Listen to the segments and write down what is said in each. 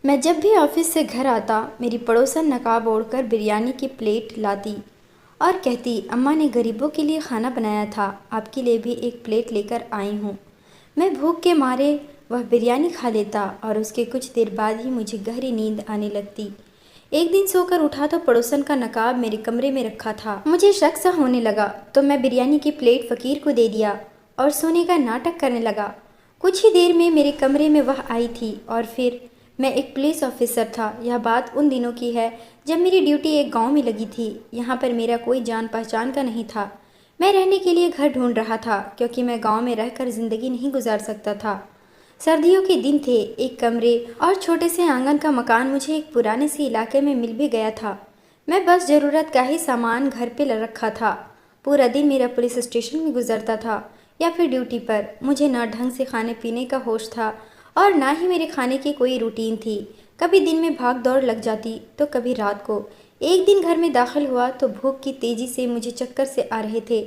मैं जब भी ऑफिस से घर आता मेरी पड़ोसन नकाब ओढ़कर बिरयानी की प्लेट लाती और कहती, अम्मा ने गरीबों के लिए खाना बनाया था, आपके लिए भी एक प्लेट लेकर आई हूँ। मैं भूख के मारे वह बिरयानी खा लेता और उसके कुछ देर बाद ही मुझे गहरी नींद आने लगती। एक दिन सोकर उठा तो पड़ोसन का नकाब मेरे कमरे में रखा था। मुझे शक सा होने लगा तो मैं बिरयानी की प्लेट फ़कीर को दे दिया और सोने का नाटक करने लगा। कुछ ही देर में मेरे कमरे में वह आई थी और फिर मैं एक पुलिस ऑफिसर था। यह बात उन दिनों की है जब मेरी ड्यूटी एक गांव में लगी थी। यहाँ पर मेरा कोई जान पहचान का नहीं था। मैं रहने के लिए घर ढूंढ रहा था क्योंकि मैं गांव में रहकर ज़िंदगी नहीं गुजार सकता था। सर्दियों के दिन थे। एक कमरे और छोटे से आंगन का मकान मुझे एक पुराने से इलाके में मिल भी गया था। मैं बस ज़रूरत का ही सामान घर पे रखा था। पूरा दिन मेरा पुलिस स्टेशन में गुजरता था या फिर ड्यूटी पर। मुझे ना ढंग से खाने पीने का होश था और ना ही मेरे खाने की कोई रूटीन थी। कभी दिन में भाग दौड़ लग जाती तो कभी रात को। एक दिन घर में दाखिल हुआ तो भूख की तेज़ी से मुझे चक्कर से आ रहे थे।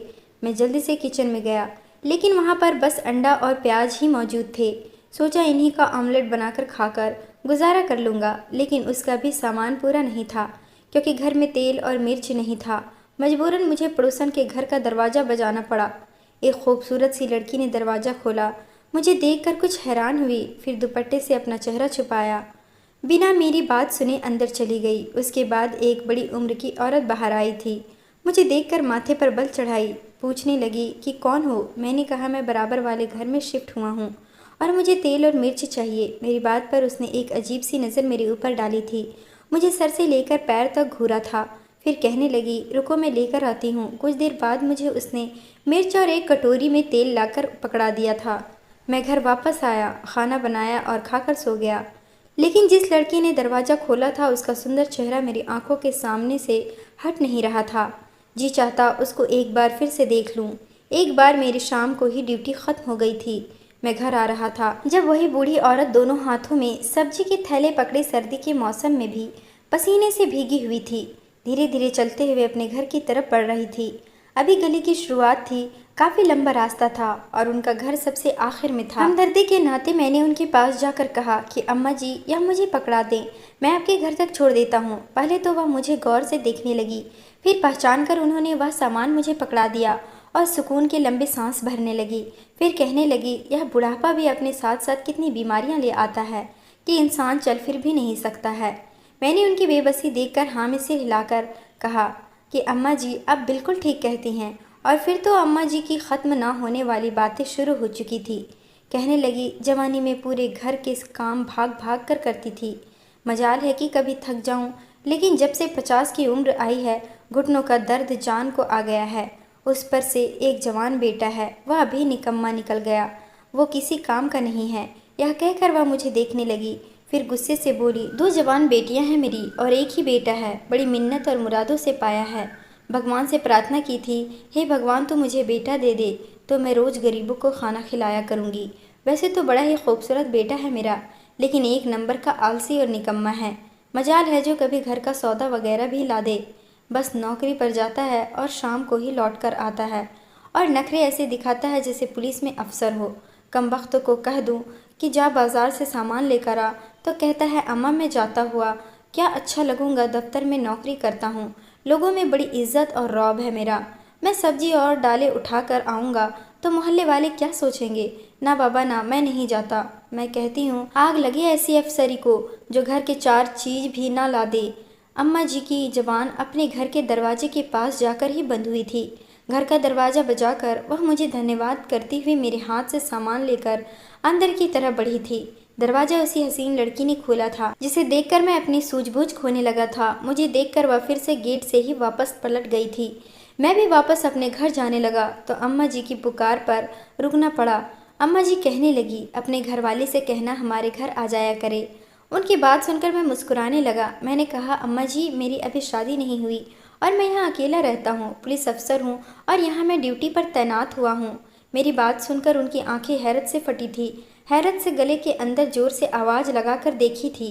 मैं जल्दी से किचन में गया लेकिन वहाँ पर बस अंडा और प्याज ही मौजूद थे। सोचा इन्हीं का ऑमलेट बनाकर खाकर गुजारा कर लूँगा, लेकिन उसका भी सामान पूरा नहीं था क्योंकि घर में तेल और मिर्च नहीं था। मजबूरन मुझे पड़ोसन के घर का दरवाज़ा बजाना पड़ा। एक खूबसूरत सी लड़की ने दरवाज़ा खोला। मुझे देखकर कुछ हैरान हुई, फिर दुपट्टे से अपना चेहरा छुपाया। बिना मेरी बात सुने अंदर चली गई। उसके बाद एक बड़ी उम्र की औरत बाहर आई थी। मुझे देखकर माथे पर बल चढ़ाई, पूछने लगी कि कौन हो। मैंने कहा मैं बराबर वाले घर में शिफ्ट हुआ हूँ और मुझे तेल और मिर्च चाहिए। मेरी बात पर उसने एक अजीब सी नज़र मेरे ऊपर डाली थी। मुझे सर से लेकर पैर तक घूरा था। फिर कहने लगी, रुको मैं लेकर आती हूँ। कुछ देर बाद मुझे उसने मिर्च और एक कटोरी में तेल लाकर पकड़ा दिया था। मैं घर वापस आया, खाना बनाया और खाकर सो गया। लेकिन जिस लड़की ने दरवाज़ा खोला था उसका सुंदर चेहरा मेरी आंखों के सामने से हट नहीं रहा था। जी चाहता उसको एक बार फिर से देख लूं। एक बार मेरी शाम को ही ड्यूटी ख़त्म हो गई थी। मैं घर आ रहा था जब वही बूढ़ी औरत दोनों हाथों में सब्जी के थैले पकड़े सर्दी के मौसम में भी पसीने से भीगी हुई थी। धीरे धीरे चलते हुए अपने घर की तरफ बढ़ रही थी। अभी गली की शुरुआत थी। काफ़ी लंबा रास्ता था और उनका घर सबसे आखिर में था। हमदर्दी के नाते मैंने उनके पास जाकर कहा कि अम्मा जी यह मुझे पकड़ा दें, मैं आपके घर तक छोड़ देता हूँ। पहले तो वह मुझे गौर से देखने लगी, फिर पहचान कर उन्होंने वह सामान मुझे पकड़ा दिया और सुकून के लंबे सांस भरने लगी। फिर कहने लगी, यह बुढ़ापा भी अपने साथ साथ कितनी बीमारियाँ ले आता है कि इंसान चल फिर भी नहीं सकता है। मैंने उनकी बेबसी देखकर हाँ में सिर हिलाकर कहा कि अम्मा जी आप बिल्कुल ठीक कहती हैं। और फिर तो अम्मा जी की ख़त्म ना होने वाली बातें शुरू हो चुकी थी। कहने लगी, जवानी में पूरे घर के काम भाग भाग कर करती थी। मजाल है कि कभी थक जाऊं, लेकिन जब से 50 की उम्र आई है घुटनों का दर्द जान को आ गया है। उस पर से एक जवान बेटा है, वह अभी निकम्मा निकल गया, वो किसी काम का नहीं है। यह कहकर वह मुझे देखने लगी, फिर गुस्से से बोली, 2 जवान बेटियां हैं मेरी और एक ही बेटा है। बड़ी मिन्नत और मुरादों से पाया है। भगवान से प्रार्थना की थी, हे भगवान तो मुझे बेटा दे दे तो मैं रोज़ गरीबों को खाना खिलाया करूँगी। वैसे तो बड़ा ही खूबसूरत बेटा है मेरा, लेकिन एक नंबर का आलसी और निकम्मा है। मजाल है जो कभी घर का सौदा वगैरह भी ला दे। बस नौकरी पर जाता है और शाम को ही लौट कर आता है और नखरे ऐसे दिखाता है जैसे पुलिस में अफसर हो। कमबख्त को कह दूँ कि जा बाज़ार से सामान लेकर आ तो कहता है, अम्मा मैं जाता हुआ क्या अच्छा लगूंगा, दफ्तर में नौकरी करता हूँ, लोगों में बड़ी इज्जत और रौब है मेरा। मैं सब्जी और दालें उठा कर आऊँगा तो मोहल्ले वाले क्या सोचेंगे। ना बाबा ना, मैं नहीं जाता। मैं कहती हूँ आग लगे ऐसी अफसरी को जो घर के 4 चीज़ भी ना ला दे। अम्मा जी की जबान अपने घर के दरवाजे के पास जाकर ही बंद हुई थी। घर का दरवाज़ा बजाकर वह मुझे धन्यवाद करती हुई मेरे हाथ से सामान लेकर अंदर की तरफ बढ़ी थी। दरवाज़ा उसी हसीन लड़की ने खोला था जिसे देखकर मैं अपनी सूझबूझ खोने लगा था। मुझे देखकर वह फिर से गेट से ही वापस पलट गई थी। मैं भी वापस अपने घर जाने लगा तो अम्मा जी की पुकार पर रुकना पड़ा। अम्मा जी कहने लगी, अपने घर वाले से कहना हमारे घर आ जाया करे। उनकी बात सुनकर मैं मुस्कुराने लगा। मैंने कहा, अम्मा जी मेरी अभी शादी नहीं हुई और मैं यहाँ अकेला रहता हूँ, पुलिस अफसर हूँ और यहाँ मैं ड्यूटी पर तैनात हुआ हूँ। मेरी बात सुनकर उनकी आंखें हैरत से फटी थी। हैरत से गले के अंदर जोर से आवाज़ लगाकर देखी थी,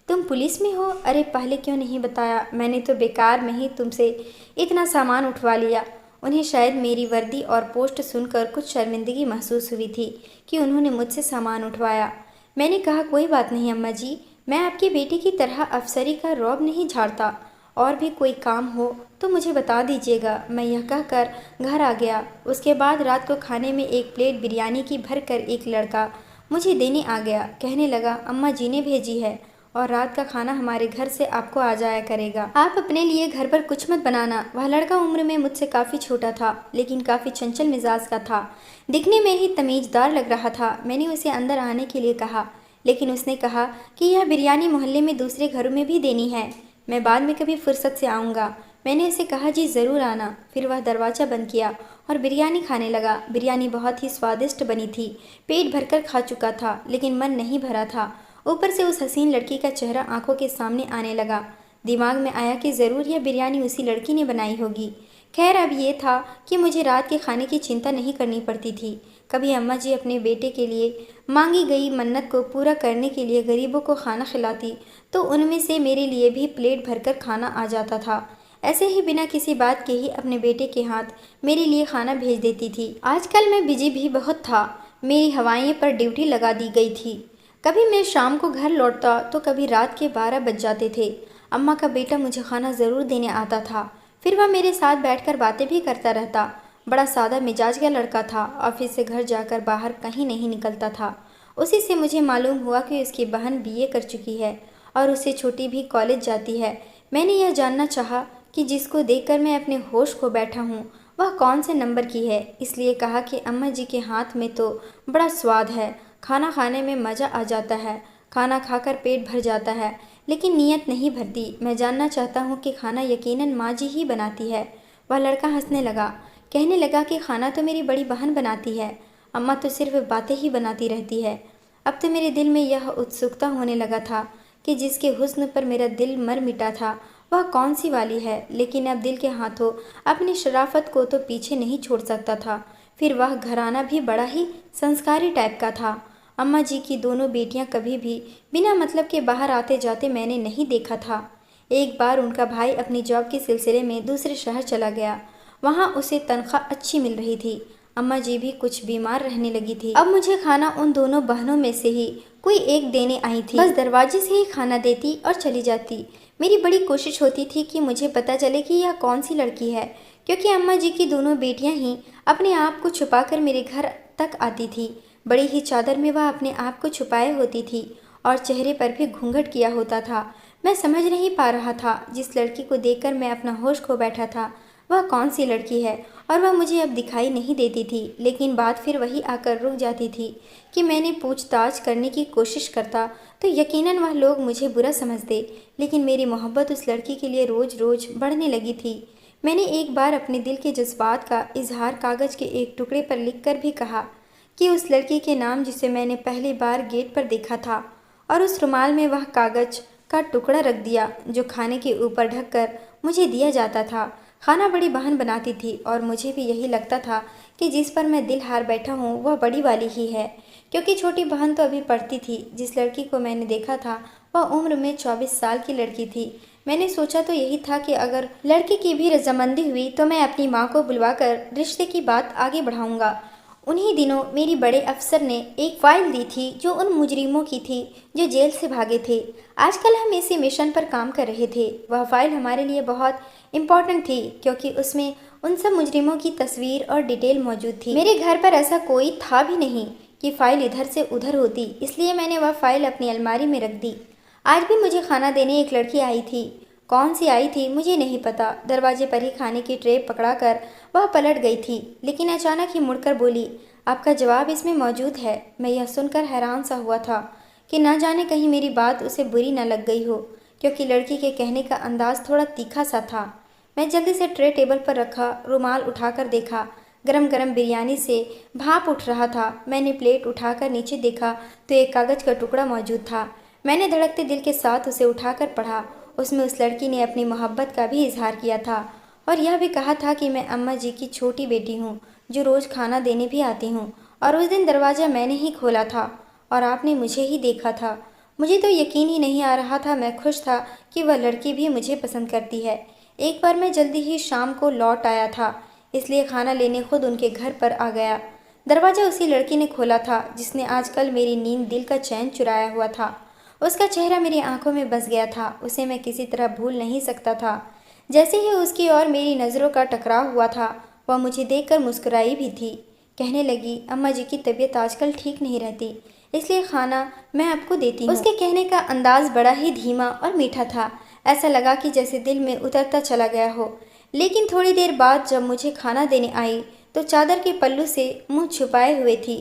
तुम पुलिस में हो? अरे पहले क्यों नहीं बताया, मैंने तो बेकार में ही तुमसे इतना सामान उठवा लिया। उन्हें शायद मेरी वर्दी और पोस्ट सुनकर कुछ शर्मिंदगी महसूस हुई थी कि उन्होंने मुझसे सामान उठवाया। मैंने कहा, कोई बात नहीं अम्मा जी, मैं आपकी बेटी की तरह अफसरी का रौब नहीं झाड़ता। और भी कोई काम हो तो मुझे बता दीजिएगा। मैं यह कहकर घर आ गया। उसके बाद रात को खाने में एक प्लेट बिरयानी की भर कर एक लड़का मुझे देने आ गया। कहने लगा, अम्मा जी ने भेजी है और रात का खाना हमारे घर से आपको आ जाया करेगा। आप अपने लिए घर पर कुछ मत बनाना। वह लड़का उम्र में मुझसे काफ़ी छोटा था, लेकिन काफ़ी चंचल मिजाज का था। दिखने में ही तमीज़दार लग रहा था। मैंने उसे अंदर आने के लिए कहा, लेकिन उसने कहा कि यह बिरयानी मोहल्ले में दूसरे घरों में भी देनी है। मैं बाद में कभी फुर्सत से आऊँगा। मैंने उसे कहा, जी ज़रूर आना। फिर वह दरवाज़ा बंद किया और बिरयानी खाने लगा। बिरयानी बहुत ही स्वादिष्ट बनी थी। पेट भरकर खा चुका था, लेकिन मन नहीं भरा था। ऊपर से उस हसीन लड़की का चेहरा आंखों के सामने आने लगा। दिमाग में आया कि ज़रूर यह बिरयानी उसी लड़की ने बनाई होगी। खैर, अब ये था कि मुझे रात के खाने की चिंता नहीं करनी पड़ती थी। कभी अम्मा जी अपने बेटे के लिए मांगी गई मन्नत को पूरा करने के लिए गरीबों को खाना खिलाती, तो उनमें से मेरे लिए भी प्लेट भरकर खाना आ जाता था। ऐसे ही बिना किसी बात के ही अपने बेटे के हाथ मेरे लिए खाना भेज देती थी। आजकल मैं बिजी भी बहुत था। मेरी हवाएं पर ड्यूटी लगा दी गई थी। कभी मैं शाम को घर लौटता तो कभी रात के 12 बज जाते थे। अम्मा का बेटा मुझे खाना ज़रूर देने आता था। फिर वह मेरे साथ बैठकर बातें भी करता रहता। बड़ा सादा मिजाज का लड़का था। ऑफिस से घर जाकर बाहर कहीं नहीं निकलता था। उसी से मुझे मालूम हुआ कि उसकी बहन बीए कर चुकी है और उससे छोटी भी कॉलेज जाती है। मैंने यह जानना चाहा कि जिसको देखकर मैं अपने होश खो बैठा हूँ वह कौन से नंबर की है। इसलिए कहा कि अम्मा जी के हाथ में तो बड़ा स्वाद है, खाना खाने में मज़ा आ जाता है, खाना खाकर पेट भर जाता है, लेकिन नीयत नहीं भरती। मैं जानना चाहता हूँ कि खाना यकीनन माँ जी ही बनाती है। वह लड़का हंसने लगा, कहने लगा कि खाना तो मेरी बड़ी बहन बनाती है, अम्मा तो सिर्फ बातें ही बनाती रहती है। अब तो मेरे दिल में यह उत्सुकता होने लगा था कि जिसके हुस्न पर मेरा दिल मर मिटा था वह कौन सी वाली है, लेकिन अब दिल के हाथों अपनी शराफत को तो पीछे नहीं छोड़ सकता था। फिर वह घराना भी बड़ा ही संस्कारी टाइप का था। अम्मा जी की दोनों बेटियां कभी भी बिना मतलब के बाहर आते जाते मैंने नहीं देखा था। एक बार उनका भाई अपनी जॉब के सिलसिले में दूसरे शहर चला गया। वहाँ उसे तनख्वाह अच्छी मिल रही थी। अम्मा जी भी कुछ बीमार रहने लगी थी। अब मुझे खाना उन दोनों बहनों में से ही कोई एक देने आई थी। बस दरवाजे से ही खाना देती और चली जाती। मेरी बड़ी कोशिश होती थी कि मुझे पता चले कि यह कौन सी लड़की है, क्योंकि अम्मा जी की दोनों बेटियां ही अपने आप को छुपाकर मेरे घर तक आती थी। बड़ी ही चादर में वह अपने आप को छुपाए होती थी और चेहरे पर भी घूंघट किया होता था। मैं समझ नहीं पा रहा था जिस लड़की को देखकर मैं अपना होश खो बैठा था वह कौन सी लड़की है, और वह मुझे अब दिखाई नहीं देती थी। लेकिन बात फिर वही आकर रुक जाती थी कि मैंने पूछताछ करने की कोशिश करता तो यकीनन वह लोग मुझे बुरा समझते, लेकिन मेरी मोहब्बत उस लड़की के लिए रोज़ रोज़ बढ़ने लगी थी। मैंने एक बार अपने दिल के जज्बात का इजहार कागज़ के एक टुकड़े पर लिखकर भी कहा कि उस लड़की के नाम जिसे मैंने पहली बार गेट पर देखा था, और उस रुमाल में वह कागज़ का टुकड़ा रख दिया जो खाने के ऊपर ढककर मुझे दिया जाता था। खाना बड़ी बहन बनाती थी और मुझे भी यही लगता था कि जिस पर मैं दिल हार बैठा हूँ वह बड़ी वाली ही है, क्योंकि छोटी बहन तो अभी पढ़ती थी। जिस लड़की को मैंने देखा था वह उम्र में 24 साल की लड़की थी। मैंने सोचा तो यही था कि अगर लड़की की भी रजामंदी हुई तो मैं अपनी माँ को बुलवाकर रिश्ते की बात आगे बढ़ाऊंगा। उन्हीं दिनों मेरी बड़े अफसर ने एक फाइल दी थी जो उन मुजरिमों की थी जो जेल से भागे थे। आजकल हम इसी मिशन पर काम कर रहे थे। वह फाइल हमारे लिए बहुत इम्पॉर्टेंट थी क्योंकि उसमें उन सब मुजरिमों की तस्वीर और डिटेल मौजूद थी। मेरे घर पर ऐसा कोई था भी नहीं कि फ़ाइल इधर से उधर होती, इसलिए मैंने वह फ़ाइल अपनी अलमारी में रख दी। आज भी मुझे खाना देने एक लड़की आई थी। कौन सी आई थी मुझे नहीं पता। दरवाजे पर ही खाने की ट्रे पकड़ाकर वह पलट गई थी, लेकिन अचानक ही मुड़कर बोली, आपका जवाब इसमें मौजूद है। मैं यह सुनकर हैरान सा हुआ था कि न जाने कहीं मेरी बात उसे बुरी न लग गई हो, क्योंकि लड़की के कहने का अंदाज थोड़ा तीखा सा था। मैं जल्दी से ट्रे टेबल पर रखा, रुमाल उठाकर देखा। गरम गरम बिरयानी से भाप उठ रहा था। मैंने प्लेट उठाकर नीचे देखा तो एक कागज़ का टुकड़ा मौजूद था। मैंने धड़कते दिल के साथ उसे उठाकर पढ़ा। उसमें उस लड़की ने अपनी मोहब्बत का भी इजहार किया था और यह भी कहा था कि मैं अम्मा जी की छोटी बेटी हूँ जो रोज़ खाना देने भी आती हूँ, और उस दिन दरवाज़ा मैंने ही खोला था और आपने मुझे ही देखा था। मुझे तो यकीन ही नहीं आ रहा था। मैं खुश था कि वह लड़की भी मुझे पसंद करती है। एक बार मैं जल्दी ही शाम को लौट आया था, इसलिए खाना लेने खुद उनके घर पर आ गया। दरवाज़ा उसी लड़की ने खोला था जिसने आजकल मेरी नींद दिल का चैन चुराया हुआ था। उसका चेहरा मेरी आंखों में बस गया था। उसे मैं किसी तरह भूल नहीं सकता था। जैसे ही उसकी और मेरी नज़रों का टकराव हुआ था, वह मुझे देखकर मुस्कुराई भी थी। कहने लगी, अम्मा जी की तबीयत आजकल ठीक नहीं रहती, इसलिए खाना मैं आपको देती हूँ। उसके कहने का अंदाज बड़ा ही धीमा और मीठा था। ऐसा लगा कि जैसे दिल में उतरता चला गया हो। लेकिन थोड़ी देर बाद जब मुझे खाना देने आई तो चादर के पल्लू से मुंह छुपाए हुए थी।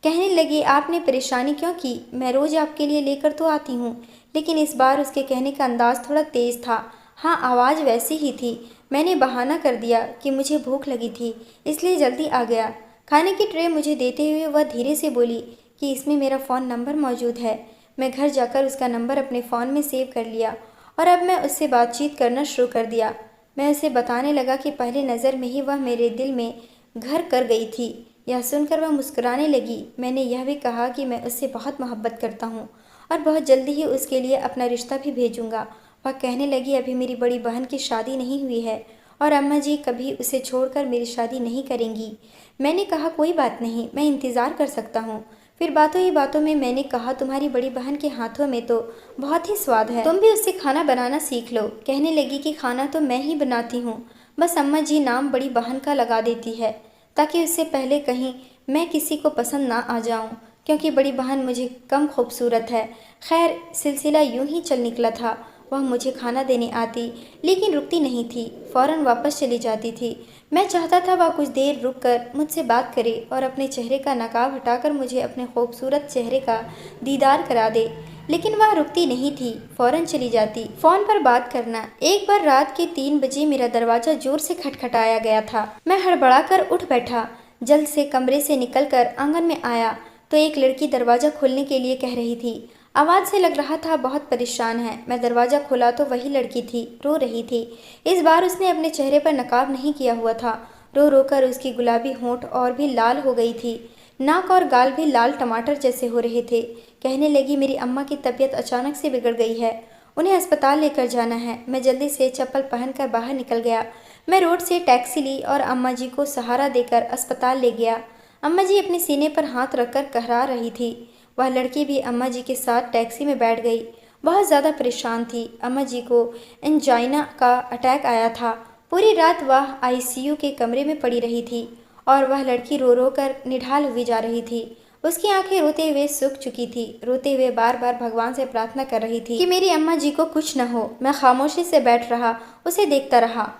कहने लगी, आपने परेशानी क्यों की? मैं रोज़ आपके लिए लेकर तो आती हूँ। लेकिन इस बार उसके कहने का अंदाज थोड़ा तेज़ था। हाँ, आवाज़ वैसी ही थी। मैंने बहाना कर दिया कि मुझे भूख लगी थी, इसलिए जल्दी आ गया। खाने की ट्रे मुझे देते हुए वह धीरे से बोली कि इसमें मेरा फ़ोन नंबर मौजूद है। मैं घर जाकर उसका नंबर अपने फ़ोन में सेव कर लिया और अब मैं उससे बातचीत करना शुरू कर दिया। मैं उसे बताने लगा कि पहली नज़र में ही वह मेरे दिल में घर कर गई थी। यह सुनकर वह मुस्कुराने लगी। मैंने यह भी कहा कि मैं उससे बहुत मोहब्बत करता हूँ और बहुत जल्दी ही उसके लिए अपना रिश्ता भी भेजूँगा। वह कहने लगी, अभी मेरी बड़ी बहन की शादी नहीं हुई है और अम्मा जी कभी उसे छोड़कर मेरी शादी नहीं करेंगी। मैंने कहा, कोई बात नहीं, मैं इंतज़ार कर सकता हूँ। फिर बातों ही बातों में मैंने कहा, तुम्हारी बड़ी बहन के हाथों में तो बहुत ही स्वाद है, तुम भी उससे खाना बनाना सीख लो। कहने लगी कि खाना तो मैं ही बनाती हूँ, बस अम्मा जी नाम बड़ी बहन का लगा देती है ताकि उससे पहले कहीं मैं किसी को पसंद ना आ जाऊँ, क्योंकि बड़ी बहन मुझे कम खूबसूरत है। खैर, सिलसिला यूं ही चल निकला था। वह मुझे खाना देने आती लेकिन रुकती नहीं थी, फ़ौरन वापस चली जाती थी। मैं चाहता था वह कुछ देर रुककर मुझसे बात करे और अपने चेहरे का नकाब हटाकर मुझे अपने खूबसूरत चेहरे का दीदार करा दे, लेकिन वह रुकती नहीं थी, फ़ौरन चली जाती। फ़ोन पर बात करना। एक बार रात के 3 बजे मेरा दरवाज़ा ज़ोर से खटखटाया गया था। मैं हड़बड़ाकर उठ बैठा। जल्द से कमरे से निकलकर आंगन में आया तो एक लड़की दरवाज़ा खोलने के लिए कह रही थी। आवाज़ से लग रहा था बहुत परेशान है। मैं दरवाज़ा खोला तो वही लड़की थी, रो रही थी। इस बार उसने अपने चेहरे पर नकाब नहीं किया हुआ था। रो रो कर उसकी गुलाबी होंठ और भी लाल हो गई थी। नाक और गाल भी लाल टमाटर जैसे हो रहे थे। कहने लगी, मेरी अम्मा की तबीयत अचानक से बिगड़ गई है, उन्हें अस्पताल लेकर जाना है। मैं जल्दी से चप्पल पहनकर बाहर निकल गया। मैं रोड से टैक्सी ली और अम्मा जी को सहारा देकर अस्पताल ले गया। अम्मा जी अपने सीने पर हाथ रखकर कहरा रही थी। वह लड़की भी अम्मा जी के साथ टैक्सी में बैठ गई। बहुत ज़्यादा परेशान थी। अम्मा जी को एंजाइना का अटैक आया था। पूरी रात वह आईसीयू के कमरे में पड़ी रही थी और वह लड़की रो रो कर निढाल हुई जा रही थी। उसकी आंखें रोते हुए सूख चुकी थी। रोते हुए बार बार भगवान से प्रार्थना कर रही थी कि मेरी अम्मा जी को कुछ न हो। मैं खामोशी से बैठ रहा, उसे देखता रहा।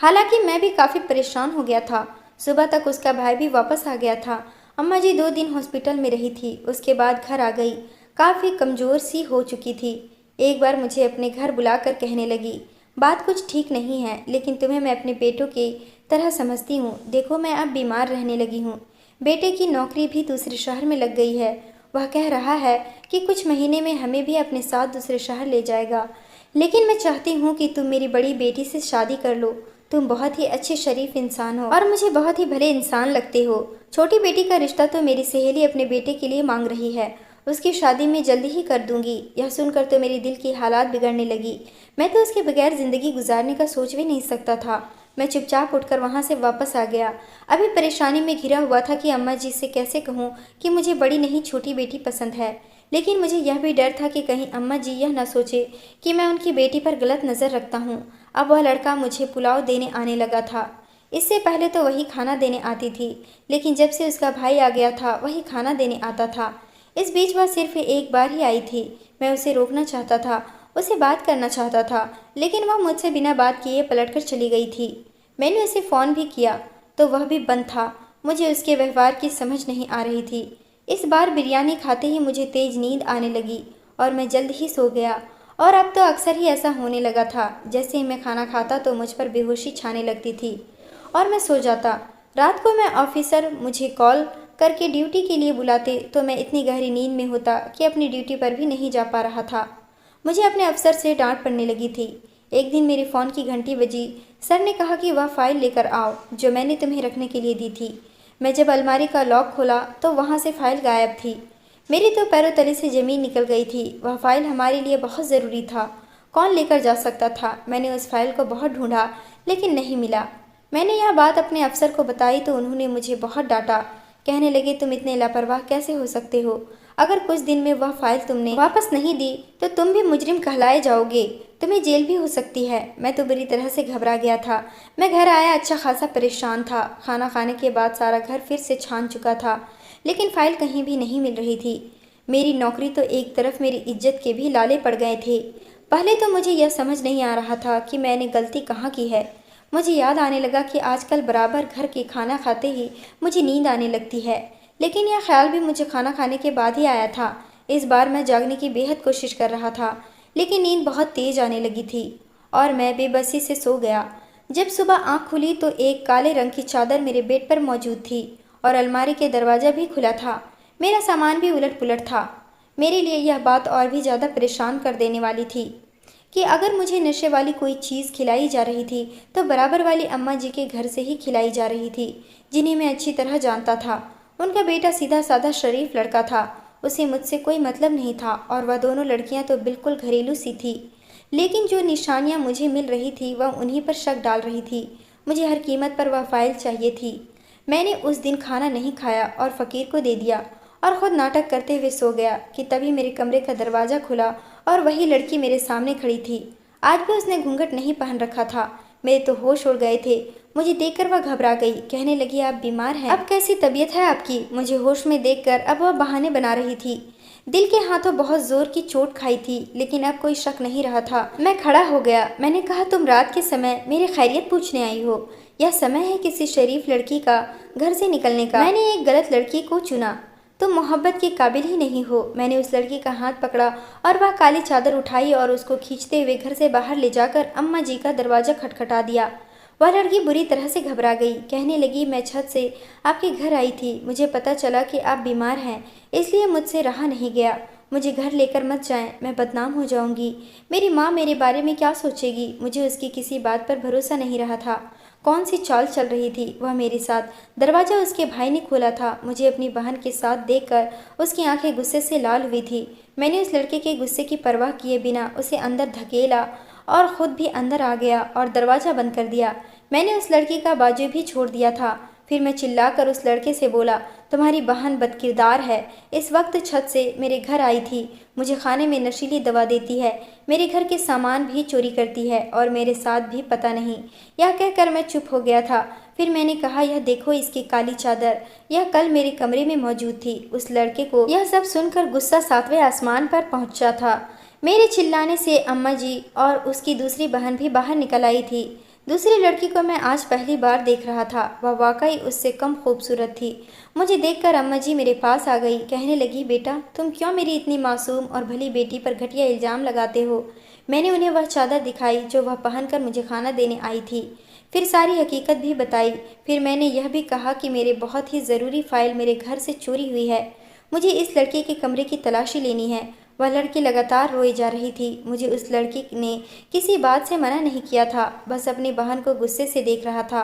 हालांकि मैं भी काफ़ी परेशान हो गया था। सुबह तक उसका भाई भी वापस आ गया था। अम्मा जी 2 दिन हॉस्पिटल में रही थी, उसके बाद घर आ गई। काफ़ी कमज़ोर सी हो चुकी थी। एक बार मुझे अपने घर बुलाकर कहने लगी, बात कुछ ठीक नहीं है, लेकिन तुम्हें मैं अपने बेटों की तरह समझती हूँ। देखो, मैं अब बीमार रहने लगी हूँ। बेटे की नौकरी भी दूसरे शहर में लग गई है। वह कह रहा है कि कुछ महीने में हमें भी अपने साथ दूसरे शहर ले जाएगा। लेकिन मैं चाहती हूँ कि तुम मेरी बड़ी बेटी से शादी कर लो। तुम बहुत ही अच्छे शरीफ इंसान हो और मुझे बहुत ही भले इंसान लगते हो। छोटी बेटी का रिश्ता तो मेरी सहेली अपने बेटे के लिए मांग रही है। उसकी शादी मैं जल्दी ही कर दूंगी। यह सुनकर तो मेरे दिल की हालात बिगड़ने लगी। मैं तो उसके बगैर ज़िंदगी गुजारने का सोच भी नहीं सकता था। मैं चुपचाप उठकर वहाँ से वापस आ गया। अभी परेशानी में घिरा हुआ था कि अम्मा जी से कैसे कहूँ कि मुझे बड़ी नहीं छोटी बेटी पसंद है। लेकिन मुझे यह भी डर था कि कहीं अम्मा जी यह न सोचे कि मैं उनकी बेटी पर गलत नज़र रखता हूँ। अब वह लड़का मुझे पुलाव देने आने लगा था। इससे पहले तो वही खाना देने आती थी, लेकिन जब से उसका भाई आ गया था वही खाना देने आता था। इस बीच वह सिर्फ एक बार ही आई थी। मैं उसे रोकना चाहता था, उससे बात करना चाहता था, लेकिन वह मुझसे बिना बात किए पलटकर चली गई थी। मैंने उसे फ़ोन भी किया तो वह भी बंद था। मुझे उसके व्यवहार की समझ नहीं आ रही थी। इस बार बिरयानी खाते ही मुझे तेज नींद आने लगी और मैं जल्द ही सो गया। और अब तो अक्सर ही ऐसा होने लगा था। जैसे ही मैं खाना खाता तो मुझ पर बेहोशी छाने लगती थी और मैं सो जाता। रात को मैं ऑफिसर मुझे कॉल करके ड्यूटी के लिए बुलाते तो मैं इतनी गहरी नींद में होता कि अपनी ड्यूटी पर भी नहीं जा पा रहा था। मुझे अपने अफसर से डांट पड़ने लगी थी। एक दिन मेरे फ़ोन की घंटी बजी। सर ने कहा कि वह फ़ाइल लेकर आओ जो मैंने तुम्हें रखने के लिए दी थी। मैं जब अलमारी का लॉक खोला तो वहाँ से फ़ाइल गायब थी। मेरी तो पैरों तले से ज़मीन निकल गई थी। वह फ़ाइल हमारे लिए बहुत ज़रूरी था। कौन लेकर जा सकता था? मैंने उस फाइल को बहुत ढूंढा लेकिन नहीं मिला। मैंने यह बात अपने अफसर को बताई तो उन्होंने मुझे बहुत डांटा। कहने लगे, तुम इतने लापरवाह कैसे हो सकते हो? अगर कुछ दिन में वह फाइल तुमने वापस नहीं दी तो तुम भी मुजरिम कहलाए जाओगे, तुम्हें जेल भी हो सकती है। मैं तो बुरी तरह से घबरा गया था। मैं घर आया अच्छा खासा परेशान था। खाना खाने के बाद सारा घर फिर से छान चुका था, लेकिन फाइल कहीं भी नहीं मिल रही थी। मेरी नौकरी तो एक तरफ, मेरी इज्जत के भी लाले पड़ गए थे। पहले तो मुझे यह समझ नहीं आ रहा था कि मैंने गलती कहाँ की है। मुझे याद आने लगा कि आजकल बराबर घर के खाना खाते ही मुझे नींद आने लगती है, लेकिन यह ख्याल भी मुझे खाना खाने के बाद ही आया था। इस बार मैं जागने की बेहद कोशिश कर रहा था, लेकिन नींद बहुत तेज आने लगी थी और मैं बेबसी से सो गया। जब सुबह आंख खुली तो एक काले रंग की चादर मेरे बेड पर मौजूद थी और अलमारी के दरवाज़ा भी खुला था। मेरा सामान भी उलट पुलट था। मेरे लिए यह बात और भी ज़्यादा परेशान कर देने वाली थी कि अगर मुझे नशे वाली कोई चीज़ खिलाई जा रही थी तो बराबर वाली अम्मा जी के घर से ही खिलाई जा रही थी, जिन्हें मैं अच्छी तरह जानता था। उनका बेटा सीधा साधा शरीफ लड़का था, उसे मुझसे कोई मतलब नहीं था और वह दोनों लड़कियां तो बिल्कुल घरेलू सी थी। लेकिन जो निशानियां मुझे मिल रही थी वह उन्हीं पर शक डाल रही थी। मुझे हर कीमत पर वह फाइल चाहिए थी। मैंने उस दिन खाना नहीं खाया और फ़कीर को दे दिया और ख़ुद नाटक करते हुए सो गया कि तभी मेरे कमरे का दरवाज़ा खुला और वही लड़की मेरे सामने खड़ी थी। आज भी उसने घूंघट नहीं पहन रखा था। मेरे तो होश उड़ गए थे। मुझे देखकर वह घबरा गई, कहने लगी आप बीमार हैं, अब कैसी तबीयत है आपकी। मुझे होश में देखकर अब वह बहाने बना रही थी। दिल के हाथों बहुत जोर की चोट खाई थी, लेकिन अब कोई शक नहीं रहा था। मैं खड़ा हो गया। मैंने कहा तुम रात के समय मेरी खैरियत पूछने आई हो। यह समय है किसी शरीफ लड़की का घर से निकलने का। मैंने एक गलत लड़की को चुना। तुम मोहब्बत के काबिल ही नहीं हो। मैंने उस लड़की का हाथ पकड़ा और वह काली चादर उठाई और उसको खींचते हुए घर से बाहर ले जाकर अम्मा जी का दरवाज़ा खटखटा दिया। वह लड़की बुरी तरह से घबरा गई, कहने लगी मैं छत से आपके घर आई थी, मुझे पता चला कि आप बीमार हैं, इसलिए मुझसे रहा नहीं गया। मुझे घर लेकर मत जाएं, मैं बदनाम हो जाऊंगी। मेरी माँ मेरे बारे में क्या सोचेगी। मुझे उसकी किसी बात पर भरोसा नहीं रहा था। कौन सी चाल चल रही थी वह मेरे साथ। दरवाज़ा उसके भाई ने खोला था। मुझे अपनी बहन के साथ देखकर उसकी आंखें गुस्से से लाल हुई थी। मैंने उस लड़के के गुस्से की परवाह किए बिना उसे अंदर धकेला और ख़ुद भी अंदर आ गया और दरवाज़ा बंद कर दिया। मैंने उस लड़की का बाजू भी छोड़ दिया था। फिर मैं चिल्लाकर उस लड़के से बोला तुम्हारी बहन बदकिरदार है, इस वक्त छत से मेरे घर आई थी, मुझे खाने में नशीली दवा देती है, मेरे घर के सामान भी चोरी करती है और मेरे साथ भी पता नहीं। यह कहकर मैं चुप हो गया था। फिर मैंने कहा यह देखो इसकी काली चादर, यह कल मेरे कमरे में मौजूद थी। उस लड़के को यह सब सुनकर गुस्सा 7वें आसमान पर पहुंचा था। मेरे चिल्लाने से अम्मा जी और उसकी दूसरी बहन भी बाहर निकल आई थी। दूसरी लड़की को मैं आज पहली बार देख रहा था। वह वाकई उससे कम खूबसूरत थी। मुझे देखकर अम्मा जी मेरे पास आ गई, कहने लगी बेटा तुम क्यों मेरी इतनी मासूम और भली बेटी पर घटिया इल्ज़ाम लगाते हो। मैंने उन्हें वह चादर दिखाई जो वह पहनकर मुझे खाना देने आई थी। फिर सारी हकीकत भी बताई। फिर मैंने यह भी कहा कि मेरे बहुत ही ज़रूरी फ़ाइल मेरे घर से चोरी हुई है, मुझे इस लड़के के कमरे की तलाशी लेनी है। वह लड़की लगातार रोई जा रही थी। मुझे उस लड़की ने किसी बात से मना नहीं किया था, बस अपनी बहन को गुस्से से देख रहा था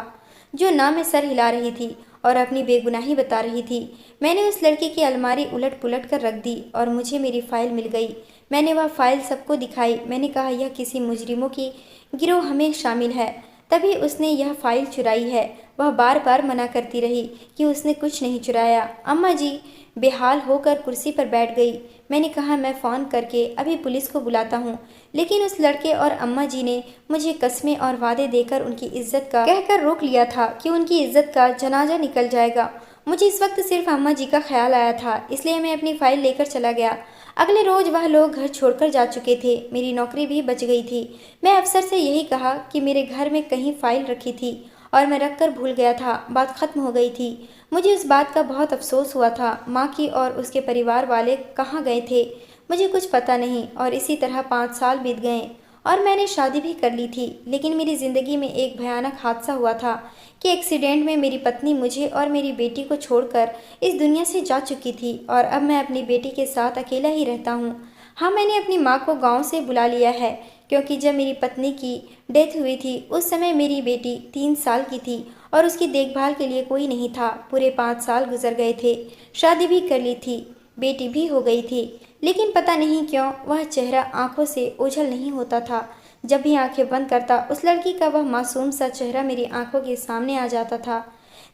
जो ना में सर हिला रही थी और अपनी बेगुनाही बता रही थी। मैंने उस लड़की की अलमारी उलट पुलट कर रख दी और मुझे मेरी फ़ाइल मिल गई। मैंने वह फ़ाइल सबको दिखाई। मैंने कहा यह किसी मुजरिमों की गिरोह में शामिल है, तभी उसने यह फ़ाइल चुराई है। वह बार बार मना करती रही कि उसने कुछ नहीं चुराया। अम्मा जी बेहाल होकर कुर्सी पर बैठ गई। मैंने कहा मैं फ़ोन करके अभी पुलिस को बुलाता हूँ, लेकिन उस लड़के और अम्मा जी ने मुझे कस्में और वादे देकर उनकी इज्जत का कहकर रोक लिया था कि उनकी इज्जत का जनाजा निकल जाएगा। मुझे इस वक्त सिर्फ अम्मा जी का ख्याल आया था, इसलिए मैं अपनी फ़ाइल लेकर चला गया। अगले रोज़ वह लोग घर छोड़कर जा चुके थे। मेरी नौकरी भी बच गई थी। मैं अफसर से यही कहा कि मेरे घर में कहीं फ़ाइल रखी थी और मैं रख कर भूल गया था, बात ख़त्म हो गई थी। मुझे उस बात का बहुत अफसोस हुआ था। माँ की और उसके परिवार वाले कहाँ गए थे मुझे कुछ पता नहीं और इसी तरह 5 साल बीत गए और मैंने शादी भी कर ली थी। लेकिन मेरी ज़िंदगी में एक भयानक हादसा हुआ था कि एक्सीडेंट में मेरी पत्नी मुझे और मेरी बेटी को छोड़कर इस दुनिया से जा चुकी थी और अब मैं अपनी बेटी के साथ अकेला ही रहता हूँ। हाँ, मैंने अपनी माँ को गांव से बुला लिया है, क्योंकि जब मेरी पत्नी की डेथ हुई थी उस समय मेरी बेटी 3 साल की थी और उसकी देखभाल के लिए कोई नहीं था। पूरे 5 साल गुजर गए थे। शादी भी कर ली थी, बेटी भी हो गई थी, लेकिन पता नहीं क्यों वह चेहरा आंखों से ओझल नहीं होता था। जब भी आंखें बंद करता उस लड़की का वह मासूम सा चेहरा मेरी आंखों के सामने आ जाता था।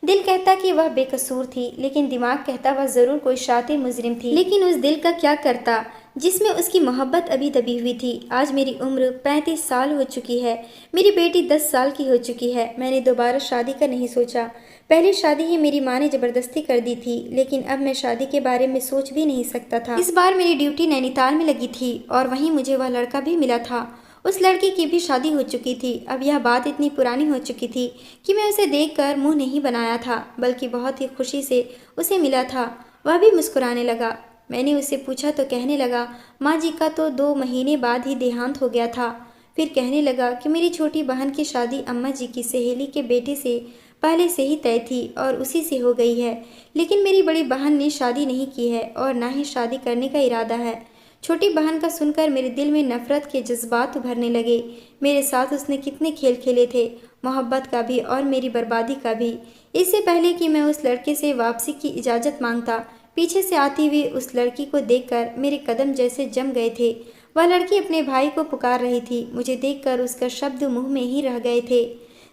दिल कहता कि वह बेकसूर थी, लेकिन दिमाग कहता वह ज़रूर कोई शातिर मुजरिम थी। लेकिन उस दिल का क्या करता जिसमें उसकी मोहब्बत अभी दबी हुई थी। आज मेरी उम्र 35 साल हो चुकी है, मेरी बेटी 10 साल की हो चुकी है। मैंने दोबारा शादी का नहीं सोचा। पहली शादी ही मेरी माँ ने ज़बरदस्ती कर दी थी, लेकिन अब मैं शादी के बारे में सोच भी नहीं सकता था। इस बार मेरी ड्यूटी नैनीताल में लगी थी और वहीं मुझे वह लड़का भी मिला था। उस लड़की की भी शादी हो चुकी थी। अब यह बात इतनी पुरानी हो चुकी थी कि मैं उसे देखकर मुंह नहीं बनाया था, बल्कि बहुत ही खुशी से उसे मिला था। वह भी मुस्कुराने लगा। मैंने उससे पूछा तो कहने लगा, माँ जी का तो 2 महीने बाद ही देहांत हो गया था। फिर कहने लगा कि मेरी छोटी बहन की शादी अम्मा जी की सहेली के बेटे से पहले से ही तय थी और उसी से हो गई है। लेकिन मेरी बड़ी बहन ने शादी नहीं की है और ना ही शादी करने का इरादा है। छोटी बहन का सुनकर मेरे दिल में नफरत के जज्बात उभरने लगे। मेरे साथ उसने कितने खेल खेले थे, मोहब्बत का भी और मेरी बर्बादी का भी। इससे पहले कि मैं उस लड़के से वापसी की इजाज़त मांगता, पीछे से आती हुई उस लड़की को देखकर मेरे कदम जैसे जम गए थे। वह लड़की अपने भाई को पुकार रही थी। मुझे देखकर उसका शब्द मुंह में ही रह गए थे।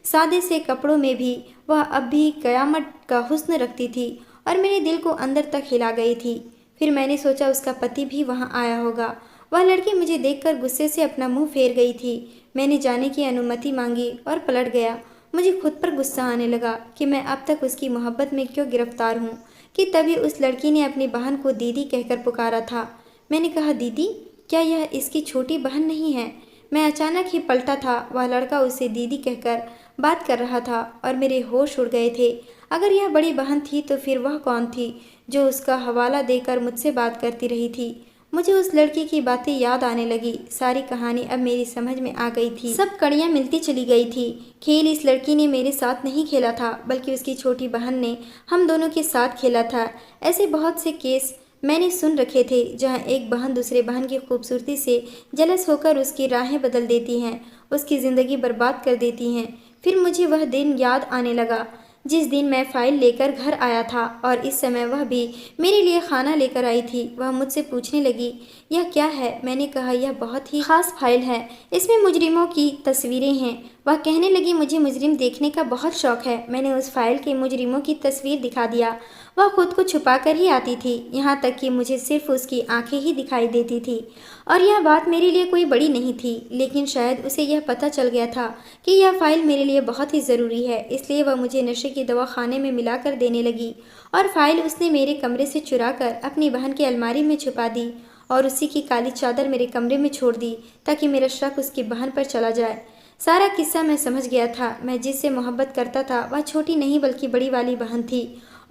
सादे से कपड़ों में भी वह अब भी कयामत का हुस्न रखती थी और मेरे दिल को अंदर तक हिला गई थी। फिर मैंने सोचा उसका पति भी वहां आया होगा। वह लड़की मुझे देखकर गुस्से से अपना मुंह फेर गई थी। मैंने जाने की अनुमति मांगी और पलट गया। मुझे खुद पर गुस्सा आने लगा कि मैं अब तक उसकी मोहब्बत में क्यों गिरफ्तार हूँ। कि तभी उस लड़की ने अपनी बहन को दीदी कहकर पुकारा था। मैंने कहा, दीदी, क्या यह इसकी छोटी बहन नहीं है? मैं अचानक ही पलटा था। वह लड़का उसे दीदी कहकर बात कर रहा था और मेरे होश उड़ गए थे। अगर यह बड़ी बहन थी तो फिर वह कौन थी जो उसका हवाला देकर मुझसे बात करती रही थी? मुझे उस लड़की की बातें याद आने लगी। सारी कहानी अब मेरी समझ में आ गई थी। सब कड़ियाँ मिलती चली गई थी। खेल इस लड़की ने मेरे साथ नहीं खेला था, बल्कि उसकी छोटी बहन ने हम दोनों के साथ खेला था। ऐसे बहुत से केस मैंने सुन रखे थे जहाँ एक बहन दूसरे बहन की खूबसूरती से जलस होकर उसकी राहें बदल देती हैं, उसकी ज़िंदगी बर्बाद कर देती हैं। फिर मुझे वह दिन याद आने लगा जिस दिन मैं फ़ाइल लेकर घर आया था और इस समय वह भी मेरे लिए खाना लेकर आई थी। वह मुझसे पूछने लगी, यह क्या है? मैंने कहा, यह बहुत ही खास फाइल है, इसमें मुजरिमों की तस्वीरें हैं। वह कहने लगी, मुझे मुजरिम देखने का बहुत शौक है। मैंने उस फाइल के मुजरिमों की तस्वीर दिखा दिया। वह खुद को छुपा कर ही आती थी, यहाँ तक कि मुझे सिर्फ उसकी आंखें ही दिखाई देती थी। और यह बात मेरे लिए कोई बड़ी नहीं थी, लेकिन शायद उसे यह पता चल गया था कि यह फाइल मेरे लिए बहुत ही ज़रूरी है। इसलिए वह मुझे नशे की दवा खाने में मिलाकर देने लगी और फाइल उसने मेरे कमरे से चुरा कर अपनी बहन की अलमारी में छुपा दी और उसी की काली चादर मेरे कमरे में छोड़ दी ताकि मेरा शक उसकी बहन पर चला जाए। सारा किस्सा मैं समझ गया था। मैं जिससे मोहब्बत करता था वह छोटी नहीं बल्कि बड़ी वाली बहन थी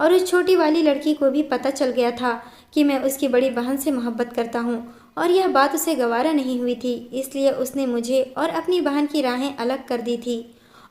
और उस छोटी वाली लड़की को भी पता चल गया था कि मैं उसकी बड़ी बहन से मोहब्बत करता हूँ और यह बात उसे गवारा नहीं हुई थी। इसलिए उसने मुझे और अपनी बहन की राहें अलग कर दी थी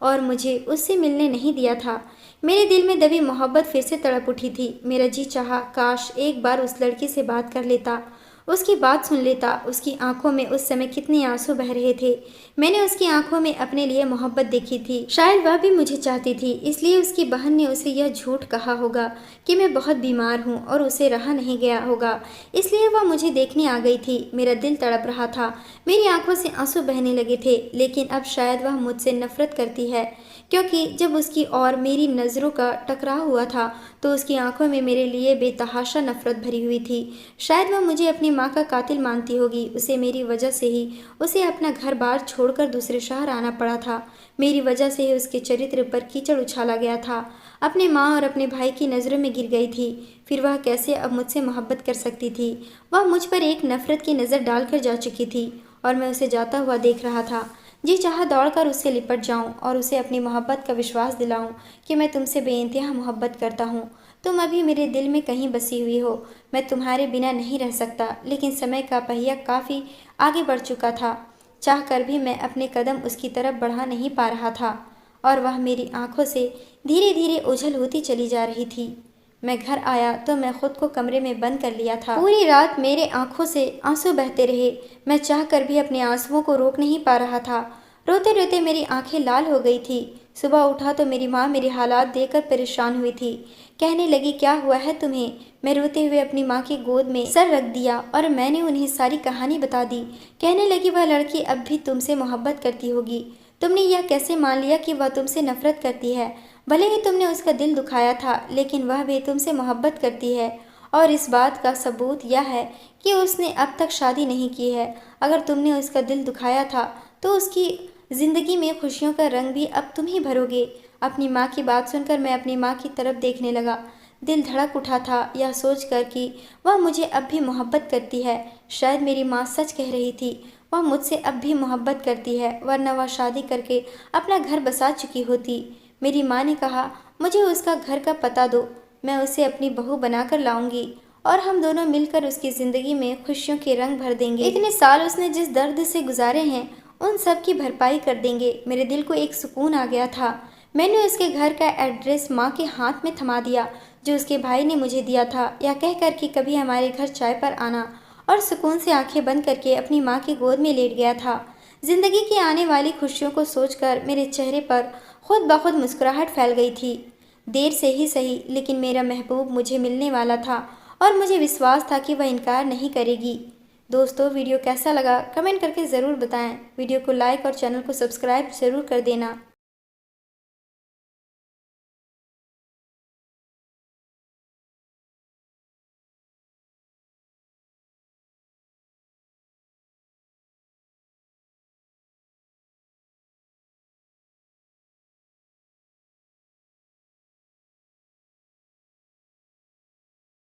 और मुझे उससे मिलने नहीं दिया था। मेरे दिल में दबी मोहब्बत फिर से तड़प उठी थी। मेरा जी चाहा काश एक बार उस लड़की से बात कर लेता, उसकी बात सुन लेता। उसकी आंखों में उस समय कितने आंसू बह रहे थे। मैंने उसकी आंखों में अपने लिए मोहब्बत देखी थी। शायद वह भी मुझे चाहती थी, इसलिए उसकी बहन ने उसे यह झूठ कहा होगा कि मैं बहुत बीमार हूँ और उसे रहा नहीं गया होगा, इसलिए वह मुझे देखने आ गई थी। मेरा दिल तड़प रहा था, मेरी आंखों से आंसू बहने लगे थे। लेकिन अब शायद वह मुझसे नफरत करती है, क्योंकि जब उसकी और मेरी नज़रों का टकराव हुआ था तो उसकी आंखों में मेरे लिए बेतहाशा नफरत भरी हुई थी। शायद वह मुझे अपनी माँ का कातिल मानती होगी। उसे मेरी वजह से ही उसे अपना घर बार छोड़कर दूसरे शहर आना पड़ा था। मेरी वजह से ही उसके चरित्र पर कीचड़ उछाला गया था। अपने माँ और अपने भाई की नज़रों में गिर गई थी। फिर वह कैसे अब मुझसे मोहब्बत कर सकती थी? वह मुझ पर एक नफरत की नज़र डालकर जा चुकी थी और मैं उसे जाता हुआ देख रहा था। जी चाहा दौड़कर उससे लिपट जाऊं और उसे अपनी मोहब्बत का विश्वास दिलाऊं कि मैं तुमसे बेइंतहा मोहब्बत करता हूं। तुम अभी मेरे दिल में कहीं बसी हुई हो। मैं तुम्हारे बिना नहीं रह सकता। लेकिन समय का पहिया काफ़ी आगे बढ़ चुका था। चाह कर भी मैं अपने कदम उसकी तरफ बढ़ा नहीं पा रहा था और वह मेरी आंखों से धीरे धीरे ओझल होती चली जा रही थी। मैं घर आया तो मैं खुद को कमरे में बंद कर लिया था। पूरी रात मेरे आंखों से आंसू बहते रहे। मैं चाहकर भी अपने आंसुओं को रोक नहीं पा रहा था। रोते रोते मेरी आंखें लाल हो गई थी। सुबह उठा तो मेरी माँ मेरे हालात देखकर परेशान हुई थी। कहने लगी, क्या हुआ है तुम्हें? मैं रोते हुए अपनी माँ की गोद में सर रख दिया और मैंने उन्हें सारी कहानी बता दी। कहने लगी, वह लड़की अब भी तुमसे मोहब्बत करती होगी। तुमने यह कैसे मान लिया कि वह तुमसे नफरत करती है? भले ही तुमने उसका दिल दुखाया था, लेकिन वह भी तुमसे मोहब्बत करती है और इस बात का सबूत यह है कि उसने अब तक शादी नहीं की है। अगर तुमने उसका दिल दुखाया था तो उसकी ज़िंदगी में खुशियों का रंग भी अब तुम ही भरोगे। अपनी माँ की बात सुनकर मैं अपनी माँ की तरफ देखने लगा। दिल धड़क उठा था यह सोचकर कि वह मुझे अब भी मोहब्बत करती है। शायद मेरी माँ सच कह रही थी, वह मुझसे अब भी मोहब्बत करती है, वरना वह शादी करके अपना घर बसा चुकी होती। मेरी माँ ने कहा, मुझे उसका घर का पता दो, मैं उसे अपनी बहू बनाकर लाऊंगी और हम दोनों मिलकर उसकी ज़िंदगी में खुशियों के रंग भर देंगे। इतने साल उसने जिस दर्द से गुजारे हैं उन सब की भरपाई कर देंगे। मेरे दिल को एक सुकून आ गया था। मैंने उसके घर का एड्रेस माँ के हाथ में थमा दिया जो उसके भाई ने मुझे दिया था, यह कहकर कि कभी हमारे घर चाय पर आना, और सुकून से आंखें बंद करके अपनी माँ की गोद में लेट गया था। जिंदगी की आने वाली खुशियों को सोचकर मेरे चेहरे पर खुद ब खुद मुस्कुराहट फैल गई थी। देर से ही सही, लेकिन मेरा महबूब मुझे मिलने वाला था और मुझे विश्वास था कि वह इनकार नहीं करेगी। दोस्तों, वीडियो कैसा लगा कमेंट करके ज़रूर बताएं। वीडियो को लाइक और चैनल को सब्सक्राइब ज़रूर कर देना।